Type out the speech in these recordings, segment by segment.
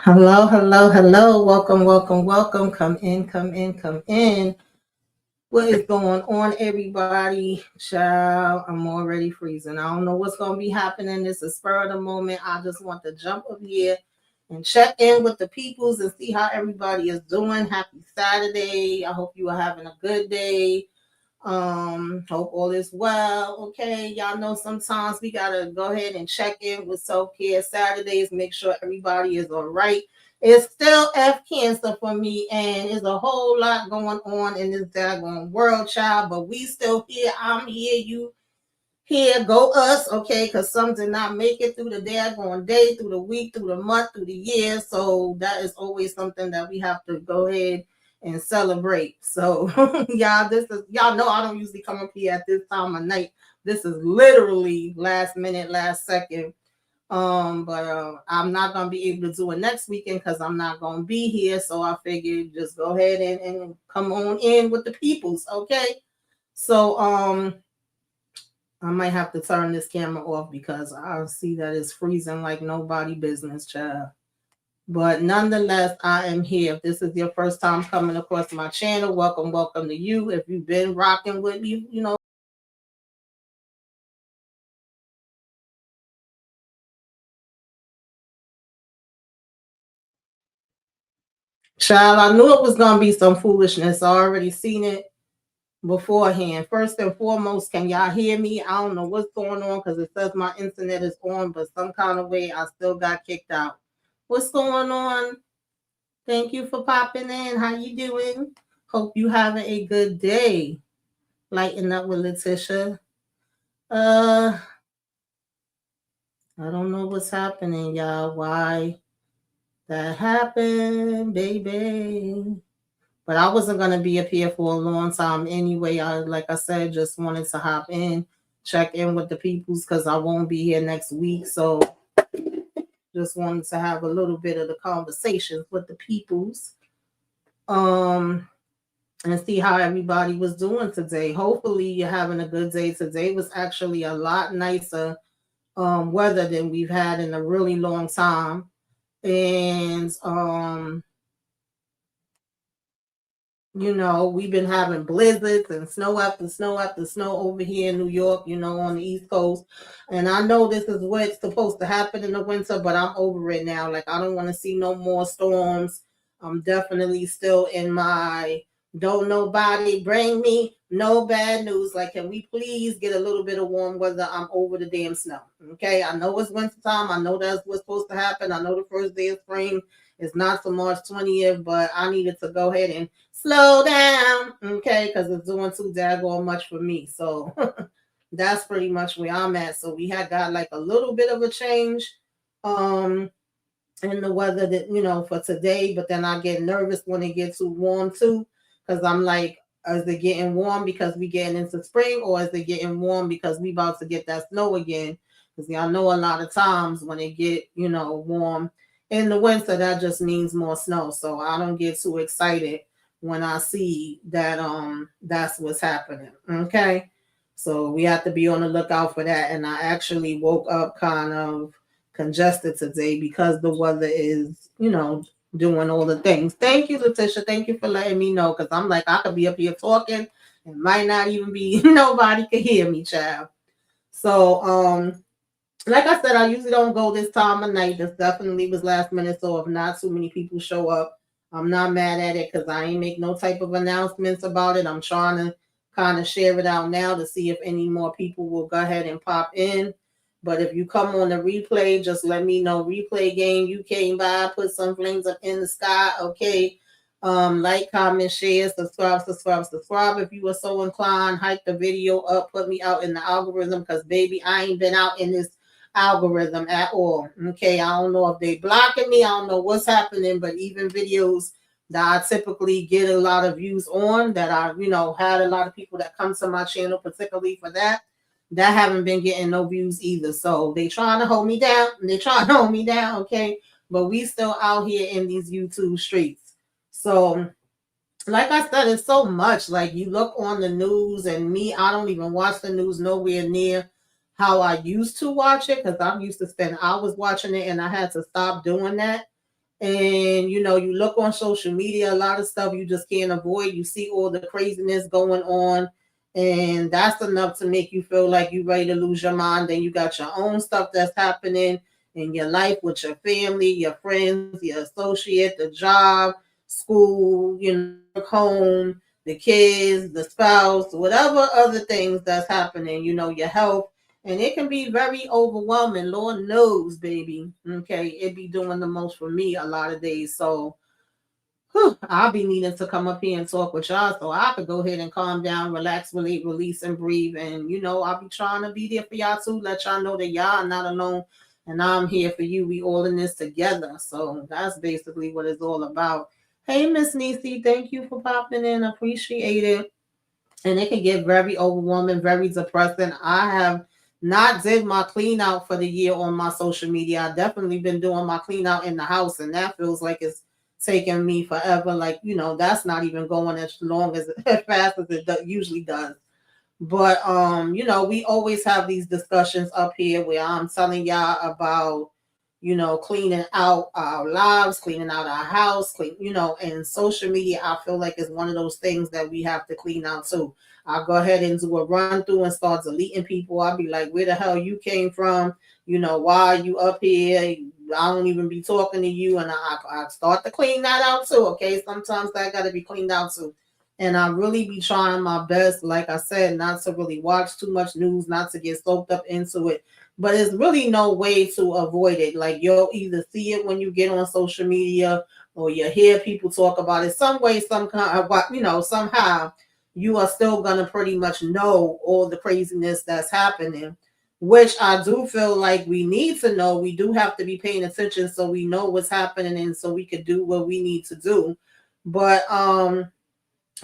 Hello, hello, hello. Welcome, welcome, welcome. Come in, come in, come in. What is going on, everybody? Child, I'm already freezing. I don't know what's going to be happening. This is spur of the moment. I just want to jump up here and check in with the peoples and see how everybody is doing. Happy Saturday. I hope you are having a good day. Hope all is well. Okay, y'all know sometimes we gotta go ahead and check in with Selfcare Saturdays, make sure everybody is all right. It's still F cancer for me, and there's a whole lot going on in this daggone world, child. But we still here. I'm here. You here? Go us, okay? Because some did not make it through the daggone day, through the week, through the month, through the year. So that is always something that we have to go ahead and celebrate. So y'all know I don't usually come up here at this time of night. This is literally last minute, last second. But I'm not gonna be able to do it next weekend because I'm not gonna be here. So I figured just go ahead and come on in with the peoples, okay? So I might have to turn this camera off because I see that it's freezing like nobody business, child. But nonetheless, I am here. If this is your first time coming across my channel, welcome, welcome to you. If you've been rocking with me, you know. Child, I knew it was going to be some foolishness. I already seen it beforehand. First and foremost, can y'all hear me? I don't know what's going on because it says my internet is on, but some kind of way I still got kicked out. What's going on? Thank you for popping in. How you doing? Hope you having a good day. Lighten up with Letitia. I don't know what's happening, y'all. Why that happened, baby. But I wasn't gonna be up here for a long time anyway. Like I said, just wanted to hop in, check in with the peoples because I won't be here next week. So just wanted to have a little bit of the conversations with the peoples. And see how everybody was doing today. Hopefully you're having a good day. Today was actually a lot nicer weather than we've had in a really long time. And you know, we've been having blizzards and snow after snow after snow over here in New York, you know, on the East Coast. And I know this is what's supposed to happen in the winter, but I'm over it now. Like, I don't want to see no more storms. I'm definitely still in my don't nobody bring me no bad news. Like, can we please get a little bit of warm weather? I'm over the damn snow. Okay. I know it's winter time. I know that's what's supposed to happen. I know the first day of spring is not till March 20th, but I needed to go ahead and slow down, okay, because it's doing too daggone much for me. So that's pretty much where I'm at. So we had got like a little bit of a change in the weather that, you know, for today, but then I get nervous when it gets too warm too, because I'm like, is it getting warm because we getting into spring, or is it getting warm because we about to get that snow again? Because y'all know a lot of times when it get, you know, warm in the winter, that just means more snow. So I don't get too excited when I see that that's what's happening. Okay. So we have to be on the lookout for that. And I actually woke up kind of congested today because the weather is, you know, doing all the things. Thank you, Letitia. Thank you for letting me know, because I'm like, I could be up here talking and might not even be nobody could hear me, child. So like I said, I usually don't go this time of night. This definitely was last minute. So if not too many people show up, I'm not mad at it because I ain't make no type of announcements about it. I'm trying to kind of share it out now to see if any more people will go ahead and pop in. But if you come on the replay, just let me know. Replay game, you came by, put some flames up in the sky. Okay. Like, comment, share, subscribe, subscribe, subscribe. If you were so inclined, hype the video up, put me out in the algorithm because baby, I ain't been out in this algorithm at all. Okay, I don't know if they blocking me. I don't know what's happening, but even videos that I typically get a lot of views on, that I had a lot of people that come to my channel, particularly for that haven't been getting no views either. So they trying to hold me down. They trying to hold me down. Okay, but we still out here in these YouTube streets. So like I said, it's so much. Like you look on the news, and me, I don't even watch the news nowhere near how I used to watch it because I used to spend hours watching it, and I had to stop doing that. And you look on social media, a lot of stuff you just can't avoid. You see all the craziness going on, and that's enough to make you feel like you're ready to lose your mind. Then you got your own stuff that's happening in your life with your family, your friends, your associate, the job, school, work, home, the kids, the spouse, whatever other things that's happening, your health. And it can be very overwhelming. Lord knows, baby. Okay, it be doing the most for me a lot of days. So I'll be needing to come up here and talk with y'all so I could go ahead and calm down, relax, relate, release, and breathe. And I'll be trying to be there for y'all too. Let y'all know that y'all are not alone, and I'm here for you. We all in this together. So that's basically what it's all about. Hey, Miss Nisi, thank you for popping in. Appreciate it. And it can get very overwhelming, very depressing. I have not did my clean out for the year on my social media. I definitely been doing my clean out in the house, and that feels like it's taking me forever. Like that's not even going as long as as fast as it usually does. But we always have these discussions up here where I'm telling y'all about cleaning out our lives, cleaning out our house, and social media, I feel like is one of those things that we have to clean out too. I'll go ahead and do a run through and start deleting people. I'll be like, where the hell you came from? Why are you up here? I don't even be talking to you. And I start to clean that out too. Okay. Sometimes that got to be cleaned out too. And I really be trying my best, like I said, not to really watch too much news, not to get soaked up into it. But there's really no way to avoid it. Like you'll either see it when you get on social media, or you hear people talk about it some way, some kind of, somehow you are still gonna pretty much know all the craziness that's happening. Which I do feel like we need to know. We do have to be paying attention so we know what's happening and so we could do what we need to do. But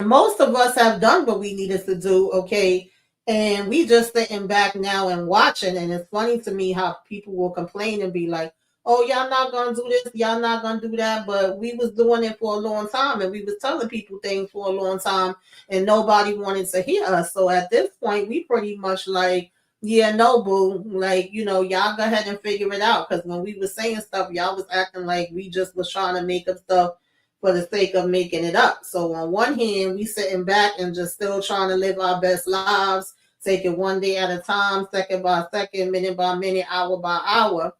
most of us have done what we needed to do, okay? And we just sitting back now and watching. And it's funny to me how people will complain and be like, oh, y'all not gonna do this, y'all not gonna do that. But we was doing it for a long time, and we was telling people things for a long time, and nobody wanted to hear us. So at this point, we pretty much like, yeah, no, boo. Like, y'all go ahead and figure it out. Because when we was saying stuff, y'all was acting like we just was trying to make up stuff for the sake of making it up. So on one hand, we sitting back and just still trying to live our best lives, take it one day at a time, second by second, minute by minute, hour by hour.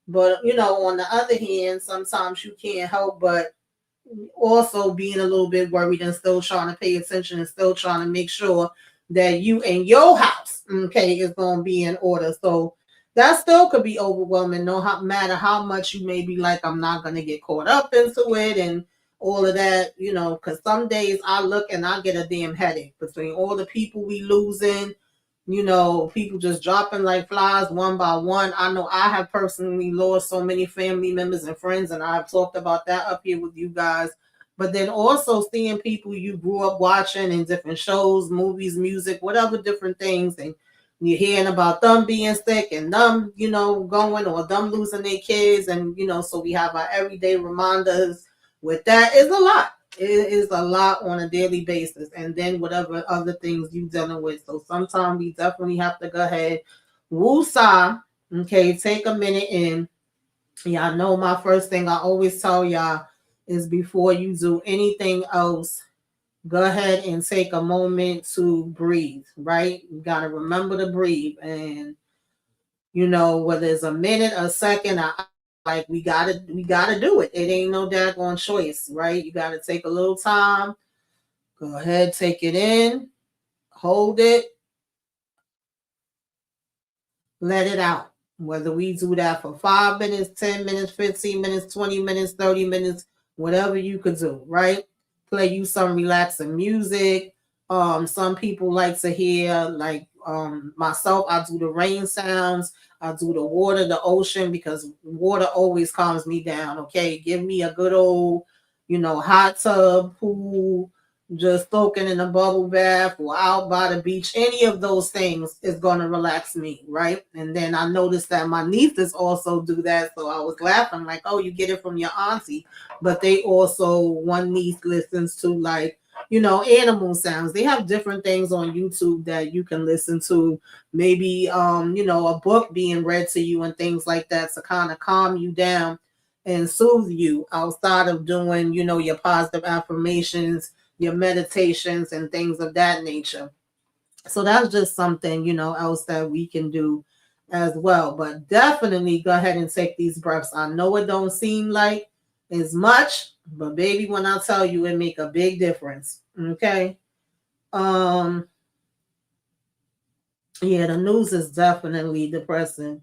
But on the other hand, sometimes you can't help but also being a little bit worried and still trying to pay attention and still trying to make sure that you and your house, okay, is going to be in order. So that still could be overwhelming, no matter how much you may be like, I'm not going to get caught up into it and all of that, because some days I look and I get a damn headache between all the people we losing, people just dropping like flies one by one. I know I have personally lost so many family members and friends, and I've talked about that up here with you guys. But then also seeing people you grew up watching in different shows, movies, music, whatever different things, and you're hearing about them being sick and them, going or them losing their kids. And, so we have our everyday reminders with that is a lot. It is a lot on a daily basis. And then whatever other things you dealing with. So sometimes we definitely have to go ahead, woosah, okay, take a minute and y'all know my first thing I always tell y'all is before you do anything else, go ahead and take a moment to breathe, right? You got to remember to breathe. And whether it's a minute, a second, like we gotta do it. It ain't no daggone choice, right? You gotta take a little time. Go ahead, take it in, hold it, let it out. Whether we do that for 5 minutes, 10 minutes, 15 minutes, 20 minutes, 30 minutes, whatever you could do, right? Play you some relaxing music. Some people like to hear, like myself, I do the rain sounds, I do the water, the ocean, because water always calms me down. Okay. Give me a good old, hot tub, pool, just soaking in a bubble bath or out by the beach. Any of those things is going to relax me, right? And then I noticed that my nieces also do that, so I was laughing like, oh, you get it from your auntie. But they also, one niece listens to, like, animal sounds. They have different things on YouTube that you can listen to. Maybe a book being read to you and things like that, to kind of calm you down and soothe you outside of doing, your positive affirmations, your meditations, and things of that nature. So that's just something, else that we can do as well. But definitely go ahead and take these breaths. I know it don't seem like as much, but baby, when I tell you, it make a big difference. Okay. Um, yeah, the news is definitely depressing.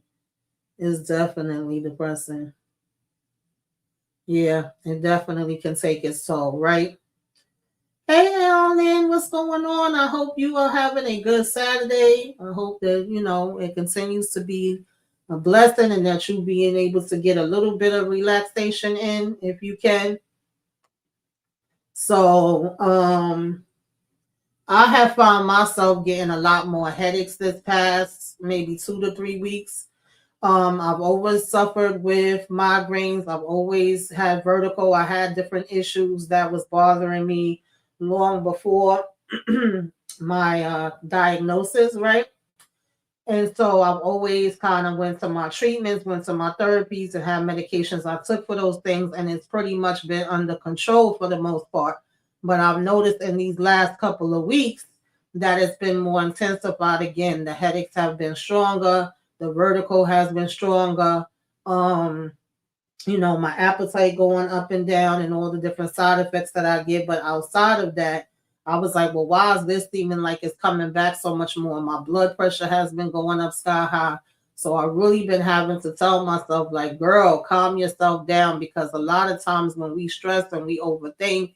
It's definitely depressing. Yeah, it definitely can take its toll, right? Hey, Ellen, what's going on? I hope you are having a good Saturday. I hope that, it continues to be a blessing and that you being able to get a little bit of relaxation in if you can. So, I have found myself getting a lot more headaches this past maybe 2 to 3 weeks. I've always suffered with migraines. I've always had vertigo. I had different issues that was bothering me long before my diagnosis, right? And so I've always kind of went to my treatments, went to my therapies, and had medications I took for those things, and it's pretty much been under control for the most part. But I've noticed in these last couple of weeks that it's been more intensified again. The headaches have been stronger, the vertigo has been stronger. Um, my appetite going up and down and all the different side effects that I get. But outside of that, I was like, well, why is this seeming like it's coming back so much more? My blood pressure has been going up sky high. So I really been having to tell myself, like, girl, calm yourself down, because a lot of times when we stress and we overthink,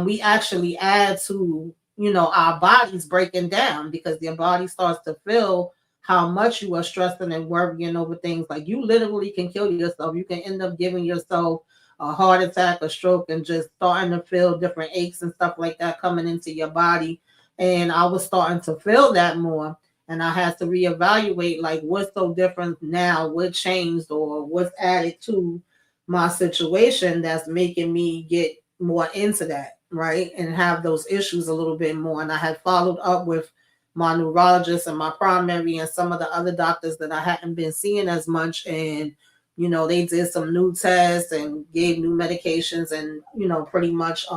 we actually add to, our bodies breaking down, because your body starts to feel how much you are stressing and worrying over things. Like, you literally can kill yourself. You can end up giving yourself a heart attack, a stroke, and just starting to feel different aches and stuff like that coming into your body. And I was starting to feel that more. And I had to reevaluate, like, what's so different now, what changed, or what's added to my situation that's making me get more into that, right? And have those issues a little bit more. And I had followed up with my neurologist and my primary and some of the other doctors that I hadn't been seeing as much. And, they did some new tests and gave new medications, and, pretty much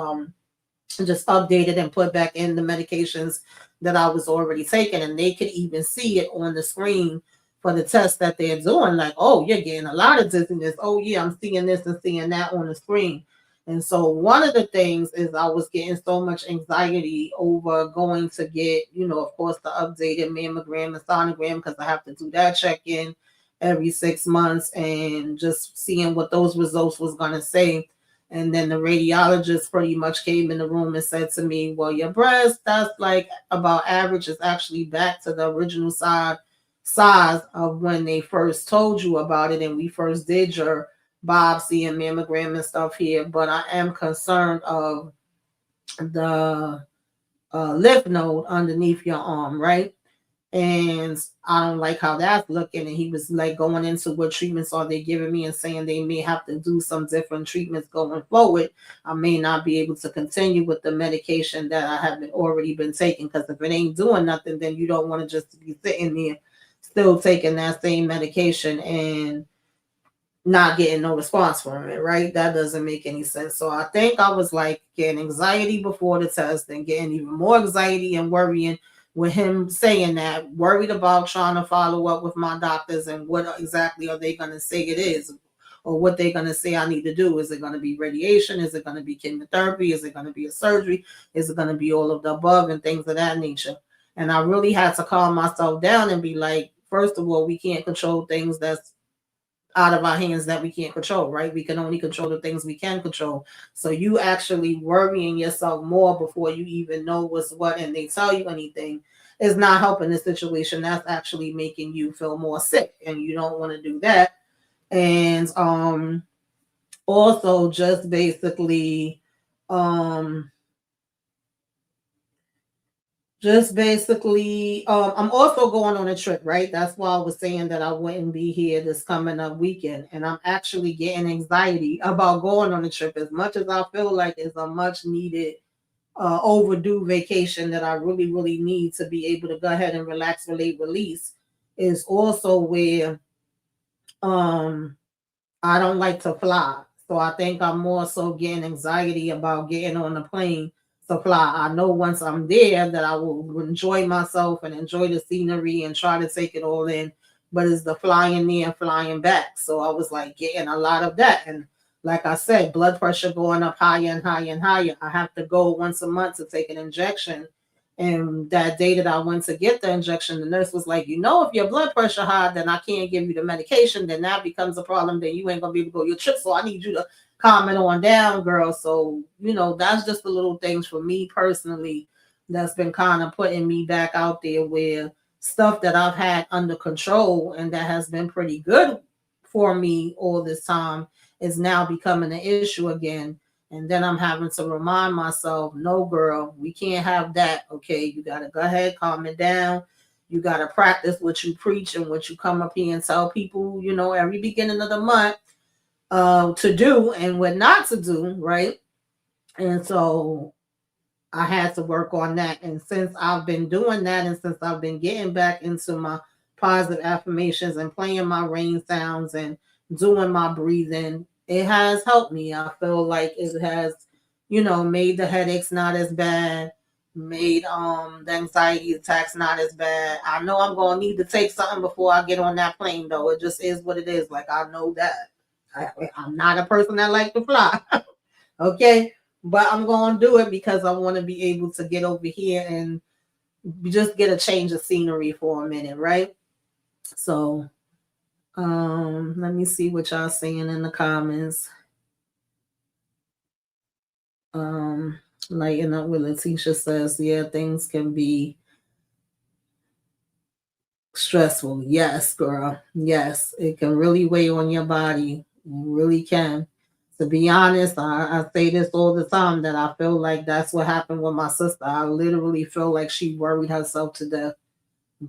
just updated and put back in the medications that I was already taking. And they could even see it on the screen for the test that they're doing. Like, oh, you're getting a lot of dizziness. Oh, yeah, I'm seeing this and seeing that on the screen. And so one of the things is I was getting so much anxiety over going to get, of course, the updated mammogram and sonogram, because I have to do that check in every 6 months, and just seeing what those results was going to say. And then the radiologist pretty much came in the room and said to me, well, your breast, that's like about average, is actually back to the original size of when they first told you about it and we first did your biopsy and mammogram and stuff here. But I am concerned of the lymph node underneath your arm, right? And I don't like how that's looking. And he was like going into what treatments are they giving me, and saying they may have to do some different treatments going forward. I may not be able to continue with the medication that I have already been taking, because if it ain't doing nothing, then you don't want to just be sitting there still taking that same medication and not getting no response from it, right? That doesn't make any sense. So I think I was like getting anxiety before the test and getting even more anxiety and worrying with him saying that, worried about trying to follow up with my doctors and what exactly are they going to say it is, or what they're going to say I need to do. Is it going to be radiation? Is it going to be chemotherapy? Is it going to be a surgery? Is it going to be all of the above and things of that nature? And I really had to calm myself down and be like, first of all, we can't control things that's out of our hands that we can't control, right? We can only control the things we can control. So you actually worrying yourself more before you even know what's what and they tell you anything is not helping the situation. That's actually making you feel more sick, and you don't want to do that. And also just basically um I'm also going on a trip, right? That's why I was saying that I wouldn't be here this coming up weekend, and I'm actually getting anxiety about going on a trip. As much as I feel like it's a much needed overdue vacation that I really really need to be able to go ahead and relax, relate, release, is also where um I don't like to fly. So I think I'm more so getting anxiety about getting on the plane to fly. I know once I'm there that I will enjoy myself and enjoy the scenery and try to take it all in. But it's the flying there and flying back. So I was like getting a lot of that. And like I said, blood pressure going up higher and higher and higher. I have to go once a month to take an injection. And that day that I went to get the injection, the nurse was like, if your blood pressure high, then I can't give you the medication. Then that becomes a problem. Then you ain't gonna be able to go your trip. So I need you to calm it on down, girl. So, that's just the little things for me personally that's been kind of putting me back out there, where stuff that I've had under control and that has been pretty good for me all this time is now becoming an issue again. And then I'm having to remind myself, no, girl, we can't have that. Okay. You got to go ahead, calm it down. You got to practice what you preach and what you come up here and tell people, every beginning of the month to do and what not to do. Right. And so I had to work on that. And since I've been doing that, and since I've been getting back into my positive affirmations and playing my rain sounds and doing my breathing, it has helped me. I feel like it has, made the headaches not as bad, made the anxiety attacks not as bad. I know I'm gonna need to take something before I get on that plane, though. It just is what it is. Like, I know that. I'm not a person that likes to fly. Okay, but I'm going to do it because I want to be able to get over here and just get a change of scenery for a minute, right? So let me see what y'all saying in the comments. Lighten up with Letitia says, yeah, things can be stressful. Yes, girl. Yes, it can really weigh on your body. It really can. To be honest, I say this all the time that I feel like that's what happened with my sister. I literally feel like she worried herself to death.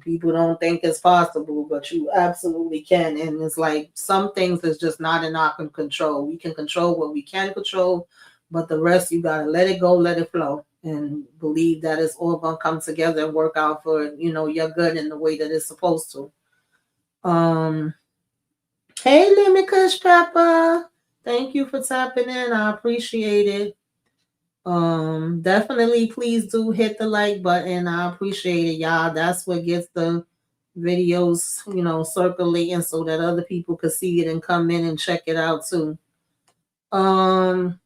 People don't think it's possible, but you absolutely can. And it's like some things is just not in our control. We can control what we can control, but the rest you gotta let it go, let it flow, and believe that it's all gonna come together and work out for your good in the way that it's supposed to. Um, hey, Lemon Kush Pepper, thank you for tapping in. I appreciate it. Definitely please do hit the like button. I appreciate it, y'all. That's what gets the videos, circulating so that other people could see it and come in and check it out too. Um,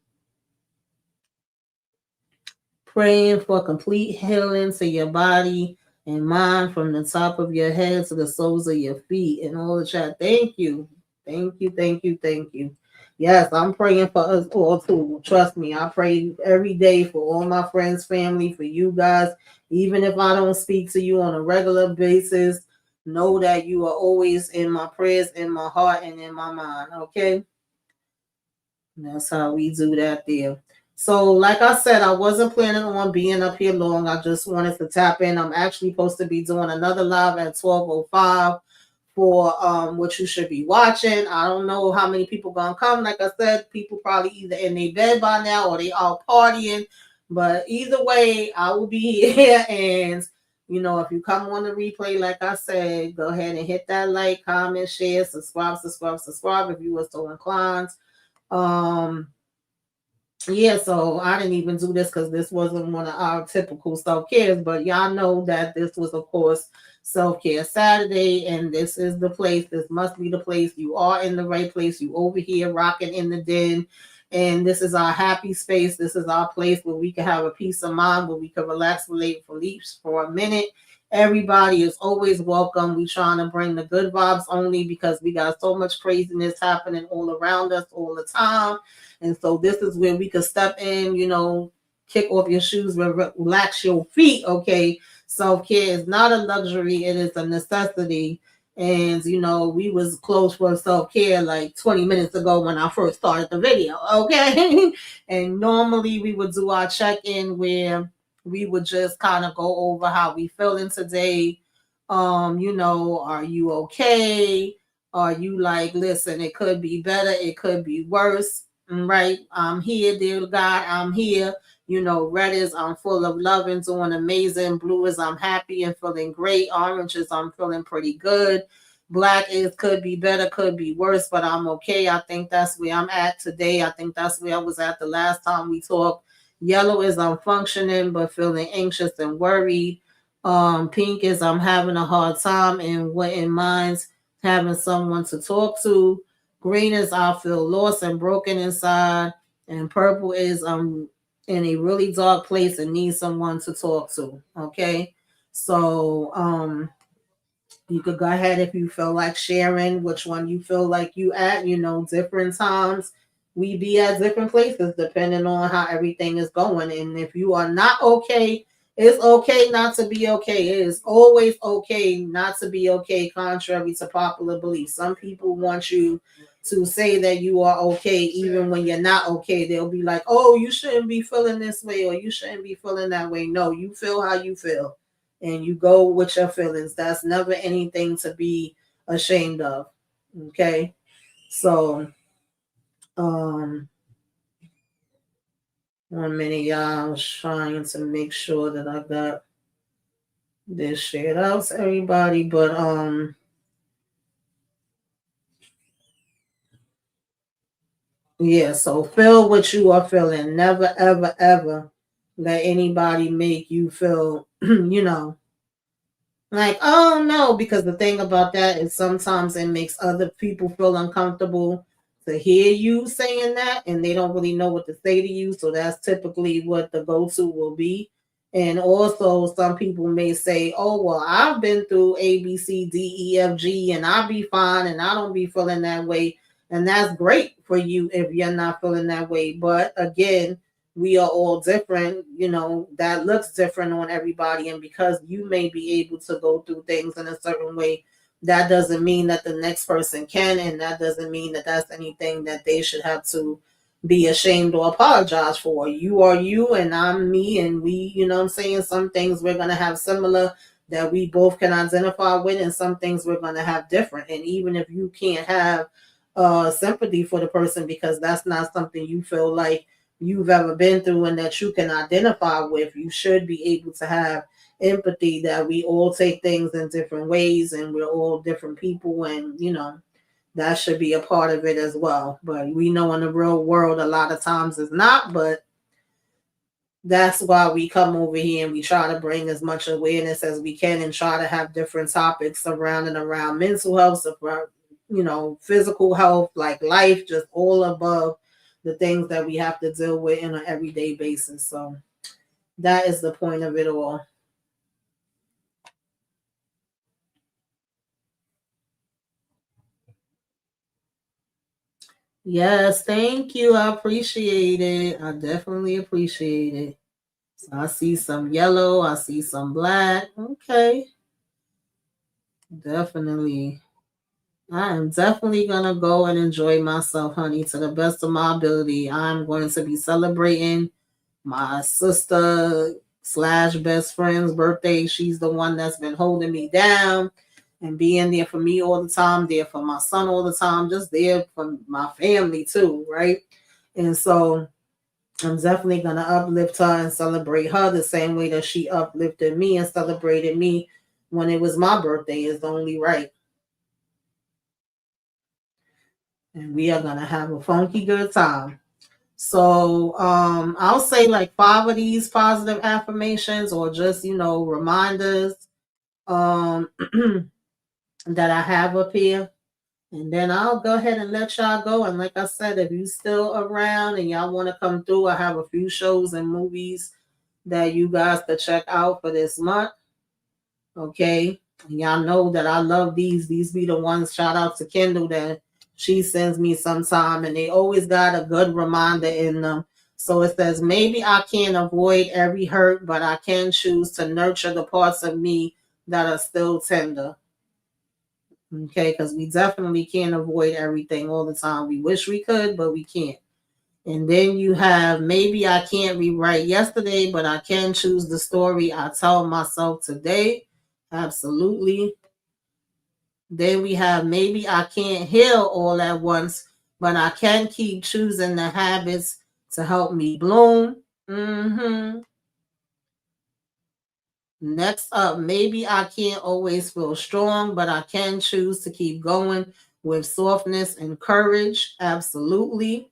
Praying for complete healing to your body and mind from the top of your head to the soles of your feet and all the chat. Thank you. Thank you. Thank you. Thank you. Yes, I'm praying for us all too. Trust me, I pray every day for all my friends, family, for you guys. Even if I don't speak to you on a regular basis, know that you are always in my prayers, in my heart, and in my mind. Okay? That's how we do that there. So, like I said, I wasn't planning on being up here long. I just wanted to tap in. I'm actually supposed to be doing another live at 12:05 for what you should be watching. I don't know how many people gonna come. Like I said, people probably either in their bed by now or they out partying. But either way, I will be here. And if you come on the replay, like I said, go ahead and hit that like, comment, share, subscribe if you were so inclined. Um, Yeah, so I didn't even do this because this wasn't one of our typical self cares, but y'all know that this was, of course, Self Care Saturday, and this is the place. This must be the place. You are in the right place. You over here rocking in the den, and this is our happy space. This is our place where we can have a peace of mind, where we can relax, relate for leaps for a minute. Everybody is always welcome. We trying to bring the good vibes only because we got so much craziness happening all around us all the time, and so this is where we could step in, kick off your shoes, relax your feet. Okay. Self care is not a luxury, it is a necessity. And we was closed for self care like 20 minutes ago when I first started the video. Okay. And normally we would do our check-in where we would just kind of go over how we feeling today. Are you okay? Are you like, listen, it could be better, it could be worse. Right. I'm here, dear God. I'm here. Red is I'm full of love and doing amazing. Blue is I'm happy and feeling great. Orange is I'm feeling pretty good. Black is could be better, could be worse, but I'm okay. I think that's where I'm at today. I think that's where I was at the last time we talked. Yellow is I'm functioning but feeling anxious and worried. Pink is I'm having a hard time and what in mind's having someone to talk to. Green is I feel lost and broken inside. And purple is I'm in a really dark place and need someone to talk to. Okay. So you could go ahead if you feel like sharing which one you feel like you at, different times we be at different places depending on how everything is going. And if you are not okay, it's okay not to be okay. It is always okay not to be okay, contrary to popular belief. Some people want you to say that you are okay even when you're not okay. They'll be like, oh, you shouldn't be feeling this way or you shouldn't be feeling that way. No, you feel how you feel and you go with your feelings. That's never anything to be ashamed of. Okay. So, um, 1 minute, y'all. I was trying to make sure that I got this shared out to everybody, but yeah, so feel what you are feeling. Never, ever, ever let anybody make you feel, like, oh no, because the thing about that is sometimes it makes other people feel uncomfortable to hear you saying that and they don't really know what to say to you. So that's typically what the go to will be. And also, some people may say, oh, well, I've been through A, B, C, D, E, F, G, and I'll be fine and I don't be feeling that way. And that's great for you if you're not feeling that way. But again, we are all different, that looks different on everybody. And because you may be able to go through things in a certain way, that doesn't mean that the next person can. And that doesn't mean that that's anything that they should have to be ashamed or apologize for. You are you, and I'm me. And we, I'm saying, some things we're going to have similar that we both can identify with, and some things we're going to have different. And even if you can't have sympathy for the person because that's not something you feel like you've ever been through and that you can identify with, you should be able to have empathy that we all take things in different ways and we're all different people, and that should be a part of it as well. But we know in the real world a lot of times it's not, but that's why we come over here and we try to bring as much awareness as we can and try to have different topics surrounding around mental health, physical health, like life, just all above the things that we have to deal with on an everyday basis. So that is the point of it all. Yes, thank you. I appreciate it. I definitely appreciate it. So I see some yellow, I see some black. Okay, definitely. I am definitely gonna go and enjoy myself, honey, to the best of my ability. I'm going to be celebrating my sister slash best friend's birthday. She's the one that's been holding me down and being there for me all the time, there for my son all the time, just there for my family too, right? And so I'm definitely gonna uplift her and celebrate her the same way that she uplifted me and celebrated me when it was my birthday. Is only right. And we are gonna have a funky good time. So I'll say like 5 of these positive affirmations, or just, reminders um that I have up here. And then I'll go ahead and let y'all go. And like I said, if you still around and y'all want to come through, I have a few shows and movies that you guys could check out for this month. Okay. And y'all know that I love these. These be the ones, shout out to Kendall, that she sends me sometime. And they always got a good reminder in them. So it says, maybe I can't avoid every hurt, but I can choose to nurture the parts of me that are still tender. Okay, because we definitely can't avoid everything all the time. We wish we could, but we can't. And then you have, maybe I can't rewrite yesterday, but I can choose the story I tell myself today. Absolutely. Then we have, maybe I can't heal all at once, but I can keep choosing the habits to help me bloom. Next up, maybe I can't always feel strong, but I can choose to keep going with softness and courage. Absolutely.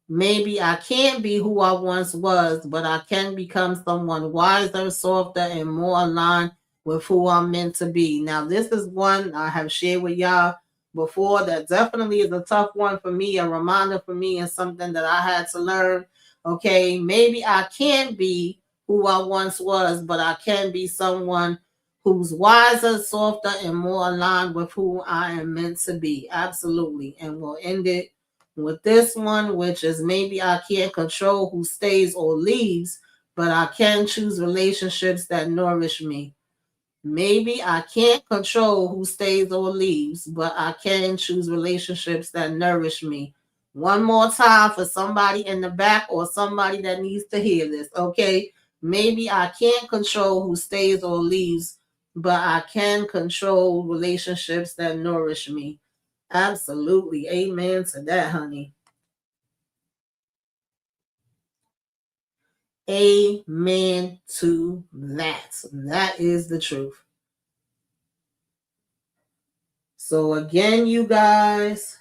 Maybe I can't be who I once was, but I can become someone wiser, softer, and more aligned with who I'm meant to be. Now, this is one I have shared with y'all before that definitely is a tough one for me, a reminder for me, and something that I had to learn. Okay, maybe I can't be who I once was, but I can be someone who's wiser, softer, and more aligned with who I am meant to be. Absolutely. And we'll end it with this one, which is, maybe I can't control who stays or leaves, but I can choose relationships that nourish me. Maybe I can't control who stays or leaves, but I can choose relationships that nourish me. One more time for somebody in the back or somebody that needs to hear this, okay? Maybe I can't control who stays or leaves, but I can control relationships that nourish me. Absolutely. Amen to that, honey. Amen to that. That is the truth. So again, you guys,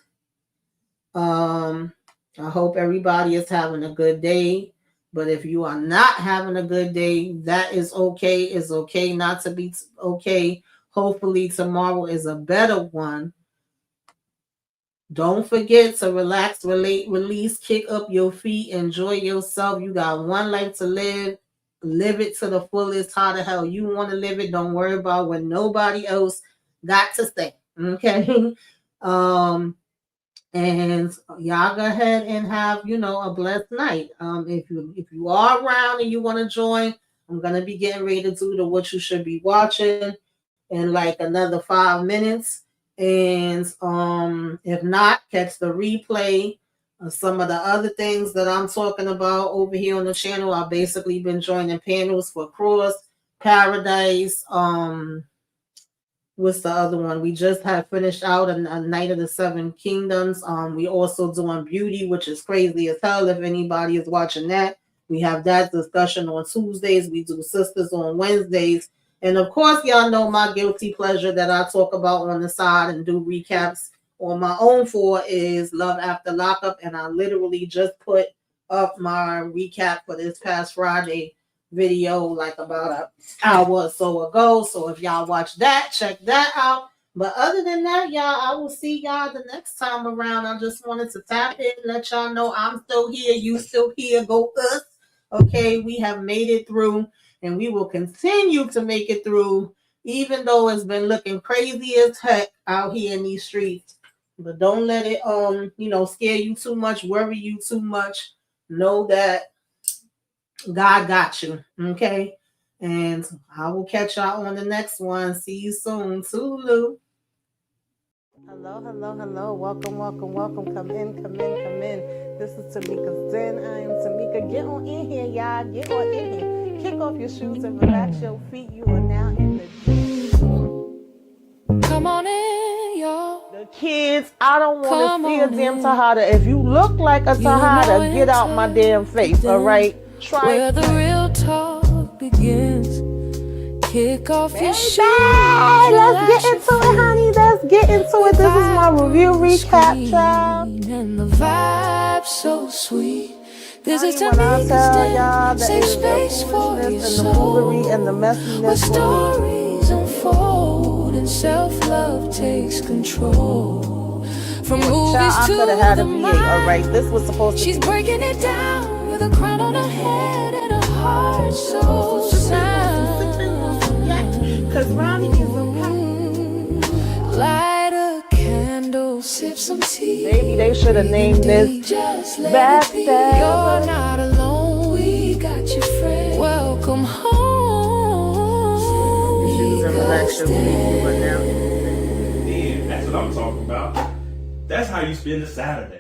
I hope everybody is having a good day. But if you are not having a good day, that is okay. It's okay not to be okay. Hopefully tomorrow is a better one. Don't forget to relax, relate, release, kick up your feet, enjoy yourself. You got one life to live. Live it to the fullest. How the hell you want to live it. Don't worry about what nobody else got to say. Okay. And y'all go ahead and have, a blessed night. If you are around and you want to join, I'm gonna be getting ready to do the what you should be watching in like another 5 minutes. And if not, catch the replay of some of the other things that I'm talking about over here on the channel. I've basically been joining panels for Cross, Paradise, what's the other one? We just had finished out a Night of the Seven Kingdoms. We also doing Beauty, which is crazy as hell. If anybody is watching that, we have that discussion on Tuesdays. We do Sisters on Wednesdays. And of course, y'all know my guilty pleasure that I talk about on the side and do recaps on my own for is Love After Lockup. And I literally just put up my recap for this past Friday video like about an hour or so ago. So if y'all watch that, check that out. But other than that, y'all, I will see y'all the next time around. I just wanted to tap in, let y'all know I'm still here. You still here. Go us. Okay, we have made it through, and we will continue to make it through, even though it's been looking crazy as heck out here in these streets. But don't let it scare you too much, worry you too much. Know that God got you. Okay. And I will catch y'all on the next one. See you soon. Toodaloo. Hello, hello, hello. Welcome, welcome, welcome. Come in, come in, come in. This is Tamika's Den. I am Tamika. Get on in here, y'all. Get on in here. Kick off your shoes and relax your feet. You are now in the den. Come on in, y'all. The kids, I don't want to see a damn Tahada. If you look like a Tahada, get out my damn face, all right? Try where the real talk begins. Kick off your shoes. Let's get into it, honey. Let's get into it. This is my review recap, child. and the vibe so sweet. This is When I tell y'all that safe it is the space for your foolishness and the foolery soul, and the where messiness for me. stories unfold and self-love takes control. From movies Child, I to could have had the a V8. All right, mind, this was supposed to she's be. breaking it down with a crown on her head and a heart so sound. Cause Ronnie is a Light a candle, sip some tea. Baby, they should have named this Just let Best it be. Day. You're not alone, we got your friend. Welcome home. Choosing election people, but now Yeah, that's what I'm talking about. That's how you spend a Saturday.